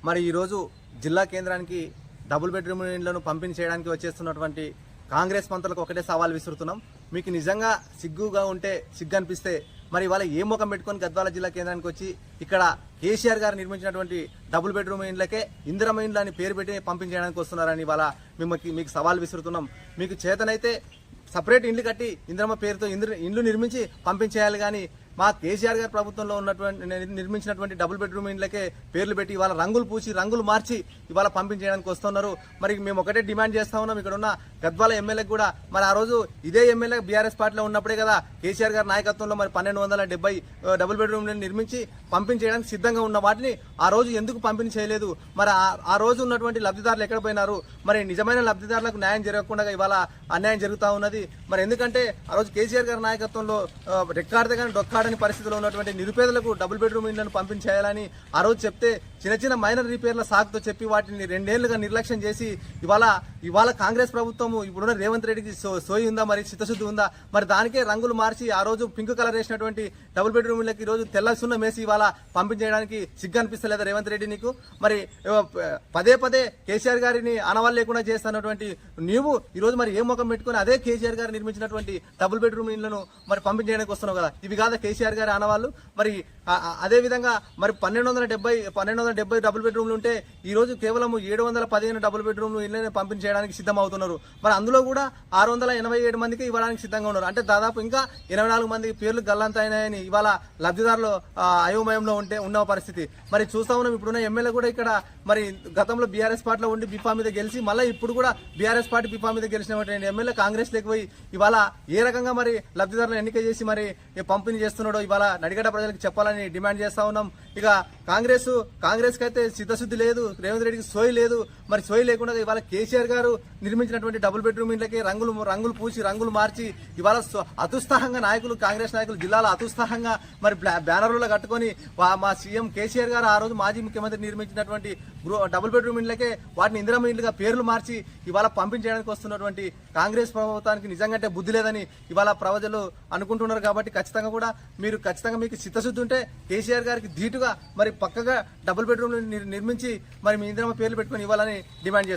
మరి ఈరోజు జిల్లా కేంద్రానికి డబుల్ బెడ్రూమ్ ఇండ్లను పంపిణీ చేయడానికి వచ్చేస్తున్నటువంటి కాంగ్రెస్ మంత్రులకు ఒకటే సవాల్ విసురుతున్నాం. మీకు నిజంగా సిగ్గుగా ఉంటే సిగ్గు అనిపిస్తే మరి ఇవాళ ఏ ముఖం పెట్టుకొని గద్వాల జిల్లా కేంద్రానికి వచ్చి ఇక్కడ కేసీఆర్ గారు నిర్మించినటువంటి డబుల్ బెడ్రూమ్ ఇండ్లకే ఇందిరమ్మ ఇండ్లు అని పేరు పెట్టి పంపించడానికి వస్తున్నారని ఇవాళ మీకు సవాల్ విసురుతున్నాం. మీకు చేతనైతే సపరేట్ ఇండ్లు కట్టి ఇందిరమ్మ పేరుతో ఇండ్లు నిర్మించి పంపించేయాలి. కానీ మా కేసీఆర్ గారి ప్రభుత్వంలో ఉన్నటువంటి నిర్మించినటువంటి డబుల్ బెడ్రూమ్ ఇండ్లకే పేర్లు పెట్టి ఇవాళ రంగులు పూసి రంగులు మార్చి ఇవాళ పంపించేయడానికి వస్తున్నారు. మరి మేము ఒకటే డిమాండ్ చేస్తా ఉన్నాం, ఇక్కడ ఉన్న గద్వాల ఎమ్మెల్యేకి కూడా మరి ఆ రోజు ఇదే ఎమ్మెల్యే బీఆర్ఎస్ పార్టీలో ఉన్నప్పుడే కదా కేసీఆర్ గారి నాయకత్వంలో మరి 1270 డబుల్ బెడ్రూమ్ నిర్మించి పంపించేయడానికి సిద్ధంగా ఉన్న వాటిని ఆ రోజు ఎందుకు పంపిణీ చేయలేదు? మరి ఆ రోజు ఉన్నటువంటి లబ్ధిదారులు ఎక్కడ పోయినారు? మరి నిజమైన లబ్ధిదారులకు న్యాయం జరగకుండా ఇవాళ అన్యాయం జరుగుతూ ఉన్నది. మరి ఎందుకంటే ఆ రోజు కేసీఆర్ గారి నాయకత్వంలో రెక్కాడితే కానీ డొక్కాడని పరిస్థితిలో ఉన్నటువంటి నిరుపేదలకు డబుల్ బెడ్రూమ్ ఇండ్లను పంపిణీ చేయాలని ఆ రోజు చెప్తే చిన్న మైనర్ రిపేర్ల సాకుతో చెప్పి వాటిని 2 ఏళ్లుగా నిర్లక్ష్యం చేసి ఇవాళ కాంగ్రెస్ ప్రభుత్వం ఇప్పుడున్న రేవంత్ రెడ్డికి సోయి ఉందా, మరి చిత్తశుద్ధి ఉందా? మరి దానికే రంగులు మార్చి ఆ రోజు పింక్ కలర్ వేసినటువంటి డబుల్ బెడ్రూమ్ ఇళ్ళకి ఈ రోజు తెల్ల సున్నం వేసి ఇవాళ పంపించేయడానికి సిగ్గు అనిపిస్తలేదా రేవంత్ రెడ్డి నీకు? మరి పదే కేసీఆర్ గారిని అనవాళ్ళు లేకుండా చేస్తున్నటువంటి నీవు ఈ రోజు మరి ఏ ముఖం పెట్టుకుని అదే కేసీఆర్ గారు నిర్మించినటువంటి డబుల్ బెడ్రూమ్ ఇళ్లను మరి పంపించేయడానికి వస్తున్నావు కదా? ఇవి కాదా కేసీఆర్ గారి అనవాళ్ళు? మరి అదే విధంగా మరి 1270 డబుల్ బెడ్రూమ్లు ఉంటే ఈ రోజు కేవలం 715 డబుల్ బెడ్రూమ్లు ఇళ్ళని పంపిణీ చేయడానికి సిద్ధం అవుతున్నారు. మరి అందులో కూడా 687 మందికి ఇవ్వడానికి సిద్ధంగా ఉన్నారు. అంటే దాదాపు ఇంకా 84 మంది పేర్లు గల్లంతైనాయని ఇవాళ లబ్ధిదారులు అయోమయంలో ఉన్న పరిస్థితి. మరి చూస్తా ఉన్నాం, ఇప్పుడున్న ఎమ్మెల్యే కూడా ఇక్కడ మరి గతంలో బీఆర్ఎస్ పార్టీలో ఉండి బిఫా మీద గెలిచి మళ్ళీ ఇప్పుడు కూడా బీఆర్ఎస్ పార్టీ బిఫా మీద గెలిచినటువంటి ఎమ్మెల్యే కాంగ్రెస్ లేకపోయి ఇవాళ ఏ రకంగా మరి లబ్ధిదారులను ఎన్నిక చేసి మరి పంపిణీ చేస్తున్నాడో ఇవాళ నడిగడ్డ ప్రజలకు చెప్పాలని డిమాండ్ చేస్తా ఉన్నాం. ఇక కాంగ్రెస్ కి అయితే చిత్తశుద్ధి లేదు, రేవంత్ రెడ్డికి సోయి లేదు. మరి సోయి లేకుండా ఇవాళ కేసీఆర్ గారు నిర్మించినటువంటి డబుల్ బెడ్రూమ్ ఇండ్లకి రంగులు పూసి రంగులు మార్చి ఇవాళ అతుత్సాహంగా కాంగ్రెస్ నాయకులు జిల్లాలో అతుత్సాహంగా మరి బ్యానర్లలో కట్టుకొని మా సీఎం కేసీఆర్ గారు ఆ రోజు మాజీ ముఖ్యమంత్రి నిర్మించినటువంటి డబుల్ బెడ్రూమ్ ఇండ్లకే వాటిని ఇందిరమ్మ ఇండ్లుగా పేర్లు మార్చి ఇవాళ పంపించడానికి వస్తున్నటువంటి కాంగ్రెస్ ప్రభుత్వానికి నిజంగా బుద్ధి లేదని ఇవాళ ప్రజలు అనుకుంటున్నారు. కాబట్టి ఖచ్చితంగా మీకు చిత్తశుద్ధి ఉంటే కేసీఆర్ గారికి ధీటుగా మరి పక్కగా డబుల్ బెడ్రూమ్ నిర్మించి మరి మీ ఇందిరమ్మ పేర్లు పెట్టుకుని ఇవ్వాలని డిమాండ్ చేస్తారు.